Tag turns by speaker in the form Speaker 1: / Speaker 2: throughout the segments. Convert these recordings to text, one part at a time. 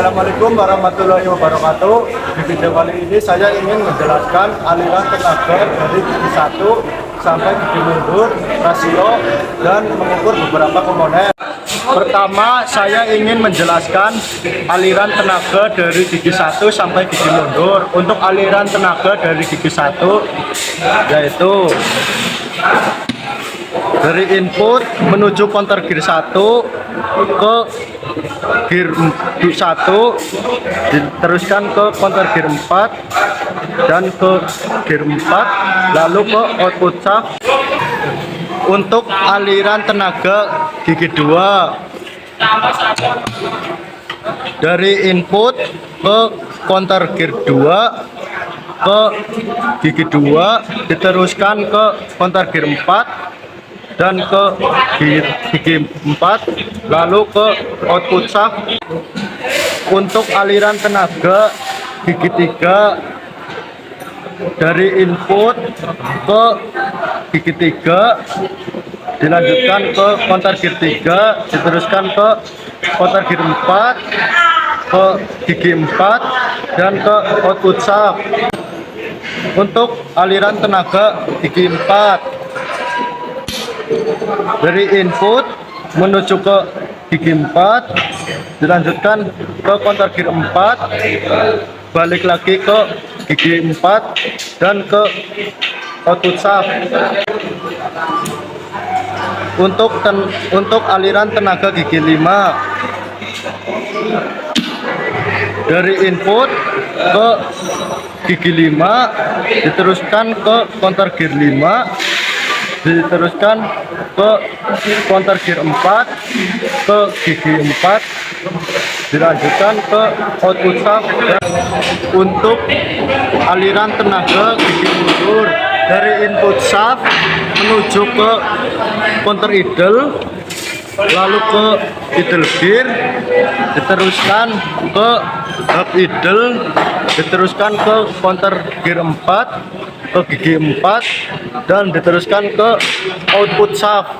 Speaker 1: Assalamualaikum warahmatullahi wabarakatuh. Di video kali ini saya ingin menjelaskan aliran tenaga dari gigi 1 sampai gigi mundur, rasio, dan mengukur beberapa komponen. Pertama, saya ingin menjelaskan aliran tenaga dari gigi 1 sampai gigi mundur. Untuk aliran tenaga dari gigi 1 yaitu dari input menuju counter gear 1 ke gear 1, diteruskan ke counter gear 4 dan ke gear 4, lalu ke output shaft. Untuk aliran tenaga gigi 2 dari input ke counter gear 2 ke gigi 2, diteruskan ke counter gear 4 dan ke gigi 4, lalu ke output shaft. Untuk aliran tenaga gigi 3 dari input ke gigi 3, dilanjutkan ke counter gear 3, diteruskan ke counter gear 4, ke gigi 4, dan ke output shaft. Untuk aliran tenaga gigi 4 dari input menuju ke gigi 4, dilanjutkan ke counter gear 4, balik lagi ke gigi 4 dan ke output shaft. Untuk aliran tenaga gigi 5 dari input ke gigi 5, diteruskan ke counter gear 5, diteruskan ke counter gear 4, ke gigi 4, dilanjutkan ke output shaft. Untuk aliran tenaga gigi mundur dari input shaft menuju ke counter idle, lalu ke idle gear, diteruskan ke hub idle, diteruskan ke counter gear 4, ke gigi 4, dan diteruskan ke output shaft.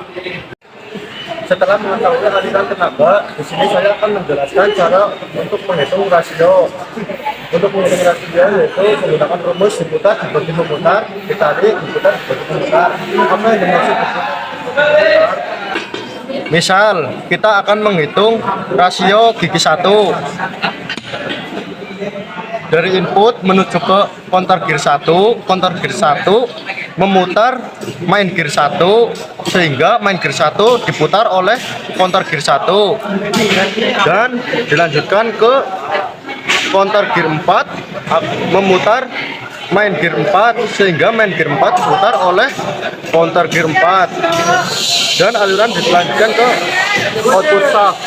Speaker 1: Setelah mengetahui aliran tenaga, di sini saya akan menjelaskan cara untuk menghitung rasio. Untuk menghitung rasio yaitu menggunakan rumus diputar dibagi memutar dikali diputar dibagi memutar. Apa yang dimaksud diputar? Misal kita akan menghitung rasio gigi 1 dari input menuju ke counter gear 1, counter gear 1 memutar main gear 1 sehingga main gear 1 diputar oleh counter gear 1 dan dilanjutkan ke counter gear 4 memutar main gear 4 sehingga main gear 4 diputar oleh counter gear 4 dan aliran dilanjutkan ke output shaft.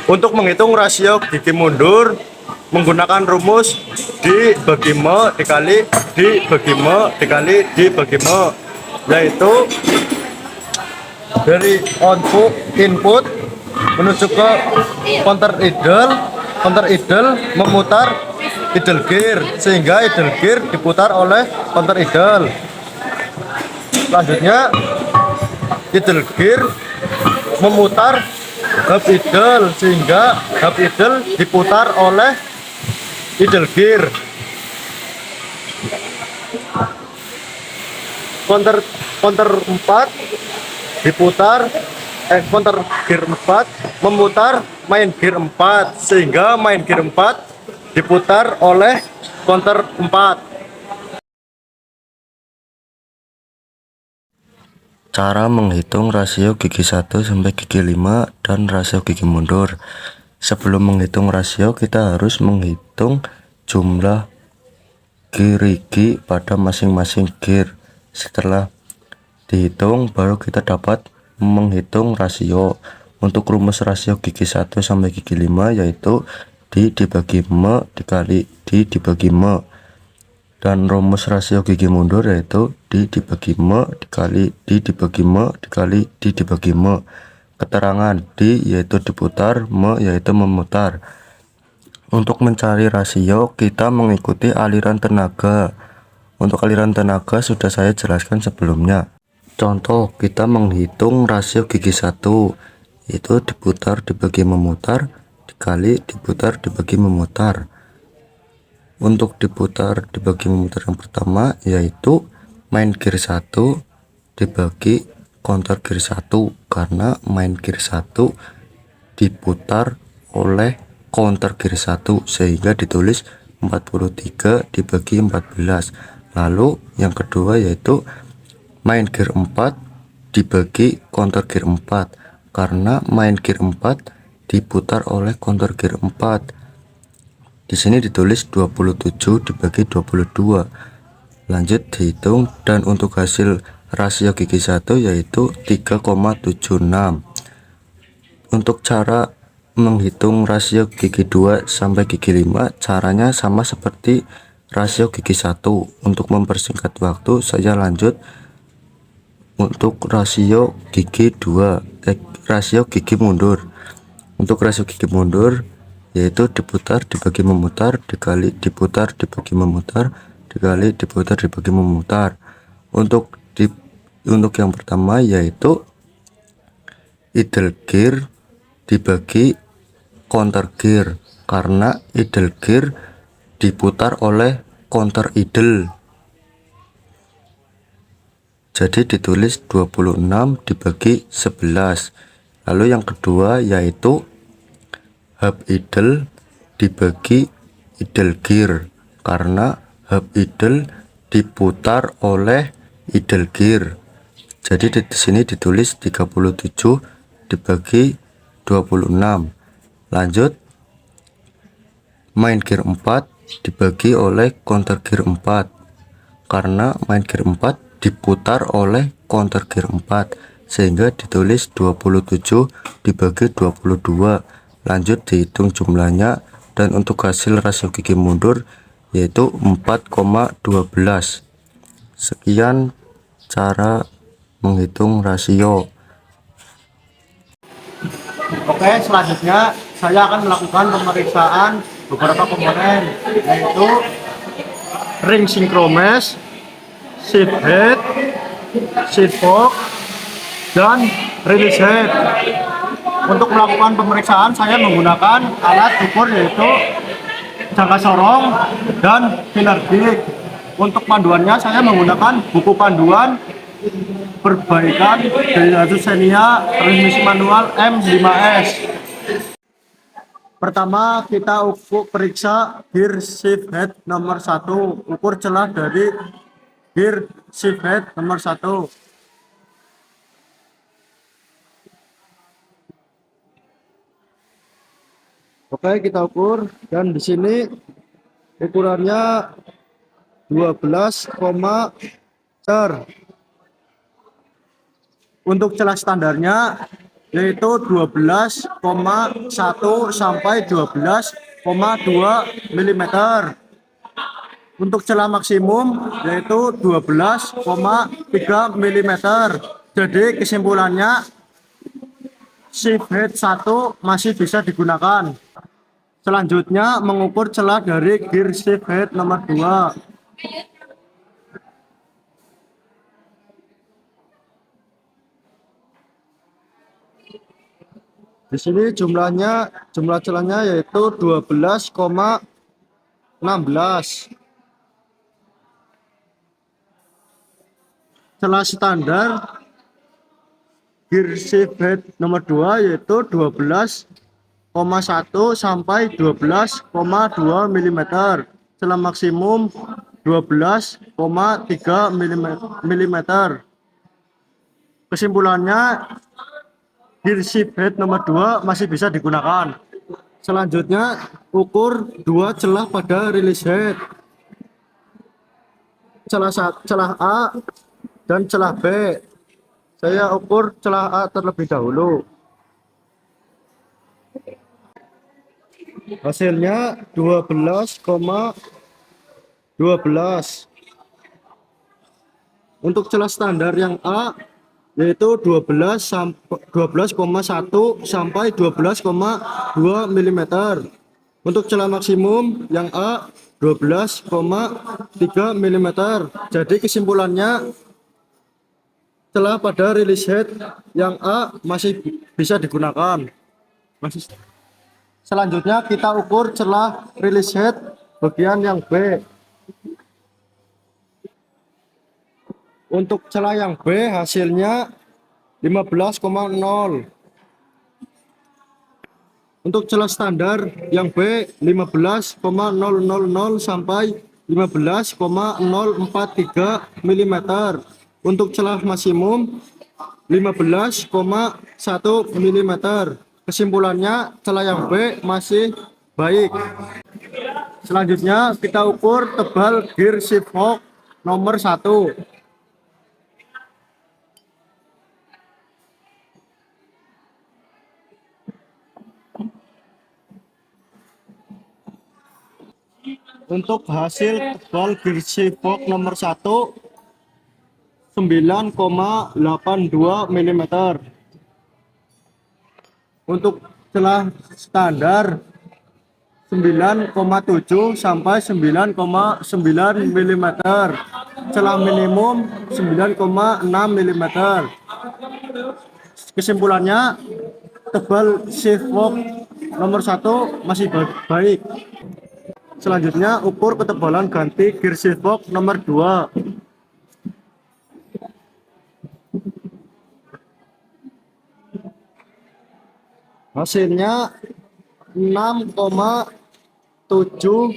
Speaker 1: Untuk menghitung rasio gigi mundur menggunakan rumus dibagi me dikali dibagi me dikali dibagi me, yaitu dari input menuju ke counter idle memutar idle gear sehingga idle gear diputar oleh counter idle. Selanjutnya idle gear memutar hub idle sehingga hub idle diputar oleh idle gear. Counter 4 diputar counter gear 4 memutar main gear 4 sehingga main gear 4 diputar oleh counter 4.
Speaker 2: Cara menghitung rasio gigi 1 sampai gigi 5 dan rasio gigi mundur. Sebelum menghitung rasio, kita harus menghitung jumlah gigi pada masing-masing gear. Setelah dihitung, baru kita dapat menghitung rasio. Untuk rumus rasio gigi 1 sampai gigi 5 yaitu D dibagi me dikali D dibagi me. Dan rumus rasio gigi mundur yaitu D dibagi me dikali D dibagi me dikali D dibagi me. Keterangan D yaitu diputar, me yaitu memutar. Untuk mencari rasio kita mengikuti aliran tenaga. Untuk aliran tenaga sudah saya jelaskan sebelumnya. Contoh, kita menghitung rasio gigi 1 itu diputar dibagi memutar dikali diputar dibagi memutar. Untuk diputar dibagi memutar yang pertama yaitu main gear 1 dibagi counter gear 1, karena main gear 1 diputar oleh counter gear 1 sehingga ditulis 43 dibagi 14. Lalu yang kedua yaitu main gear 4 dibagi counter gear 4, karena main gear 4 diputar oleh counter gear 4. Di sini ditulis 27 dibagi 22. Lanjut dihitung, dan untuk hasil rasio gigi 1 yaitu 3,76. Untuk cara menghitung rasio gigi 2 sampai gigi 5 caranya sama seperti rasio gigi 1. Untuk mempersingkat waktu saya lanjut untuk rasio gigi 2, rasio gigi mundur. Untuk rasio gigi mundur yaitu diputar dibagi memutar dikali diputar dibagi memutar dikali diputar dibagi memutar. Untuk yang pertama yaitu idle gear dibagi counter gear, karena idle gear diputar oleh counter idle, jadi ditulis 26 dibagi 11. Lalu yang kedua yaitu hub idle dibagi idle gear, karena hub idle diputar oleh idle gear, jadi di sini ditulis 37 dibagi 26. Lanjut main gear 4 dibagi oleh counter gear 4, karena main gear 4 diputar oleh counter gear 4 sehingga ditulis 27 dibagi 22. Lanjut dihitung jumlahnya, dan untuk hasil rasio gigi mundur yaitu 4,12. Sekian cara menghitung rasio.
Speaker 1: Oke, selanjutnya saya akan melakukan pemeriksaan beberapa komponen, yaitu ring sinkromes, shift head, shift fork, dan release head. Untuk melakukan pemeriksaan saya menggunakan alat ukur yaitu jangka sorong dan filler gig. Untuk panduannya saya menggunakan buku panduan perbaikan dari Xenia transmisi manual M5S. Pertama kita periksa gear shift head nomor 1, ukur celah dari gear shift head nomor 1. Oke, kita ukur, dan di sini ukurannya 12, untuk celah standarnya yaitu 12,1 sampai 12,2 mm. Untuk celah maksimum yaitu 12,3 mm. Jadi kesimpulannya shift head 1 masih bisa digunakan. Selanjutnya mengukur celah dari gear shift head nomor 2. Di sini jumlah celahnya yaitu 12,16. Celah standar gear shift head nomor 2 yaitu 12,1 sampai 12,2 mm. Celah maksimum 12,3 mm. Kesimpulannya gear shift head nomor 2 masih bisa digunakan. Selanjutnya ukur dua celah pada release head, celah A dan celah B. Saya ukur celah A terlebih dahulu. Hasilnya 12,12. Untuk celah standar yang A yaitu 12,1 sampai 12,2 mm. Untuk celah maksimum yang A 12,3 mm. Jadi kesimpulannya celah pada release head yang A masih bisa digunakan. Selanjutnya kita ukur celah release head bagian yang B. Untuk celah yang B hasilnya 15,0. Untuk celah standar yang B 15,000 sampai 15,043 mm. Untuk celah maksimum 15,1 mm. Kesimpulannya celah yang B masih baik. Selanjutnya kita ukur tebal gear shift fork nomor 1. Untuk hasil tebal gear shift fork nomor 1 9,82 mm. Untuk celah standar 9,7 sampai 9,9 mm. Celah minimum 9,6 mm. Kesimpulannya tebal shift fork nomor 1 masih baik. Selanjutnya ukur ketebalan ganti gear shift fork nomor 2. Hasilnya 6,7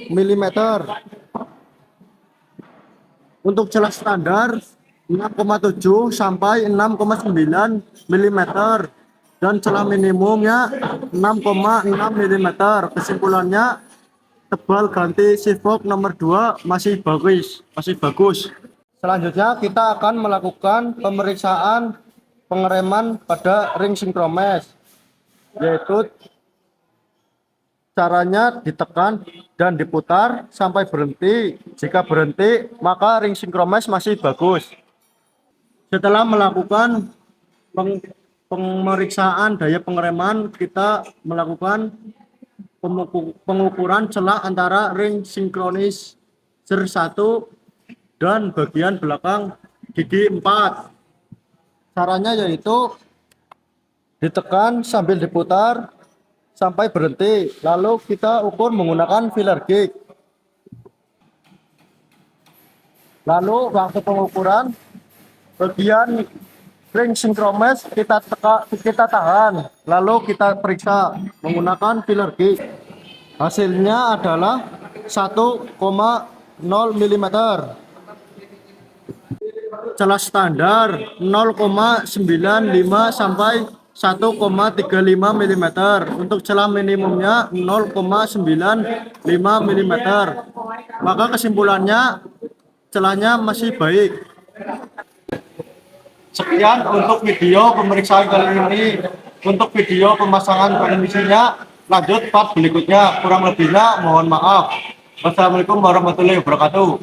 Speaker 1: mm. Untuk celah standar 6,7 sampai 6,9 mm dan celah minimumnya 6,6 mm. Kesimpulannya tebal ganti shift fork nomor 2 masih bagus. Selanjutnya kita akan melakukan pemeriksaan pengereman pada ring sinkromes, yaitu caranya ditekan dan diputar sampai berhenti. Jika berhenti maka ring sinkromes masih bagus. Setelah melakukan pemeriksaan daya pengereman, kita melakukan pengukuran celah antara ring sinkronis 1 dan bagian belakang gigi 4. Caranya yaitu ditekan sambil diputar sampai berhenti, lalu kita ukur menggunakan filler gauge. Lalu waktu pengukuran bagian ring sinkromes kita tahan, lalu kita periksa menggunakan filler gauge. Hasilnya adalah 1,0 mm. Celah standar 0,95 sampai 1,35 mm. Untuk celah minimumnya 0,95 mm. Maka kesimpulannya celahnya masih baik. Sekian untuk video pemeriksaan kali ini. Untuk video pemasangan transmisinya lanjut part berikutnya. Kurang lebihnya mohon maaf. Wassalamualaikum warahmatullahi wabarakatuh.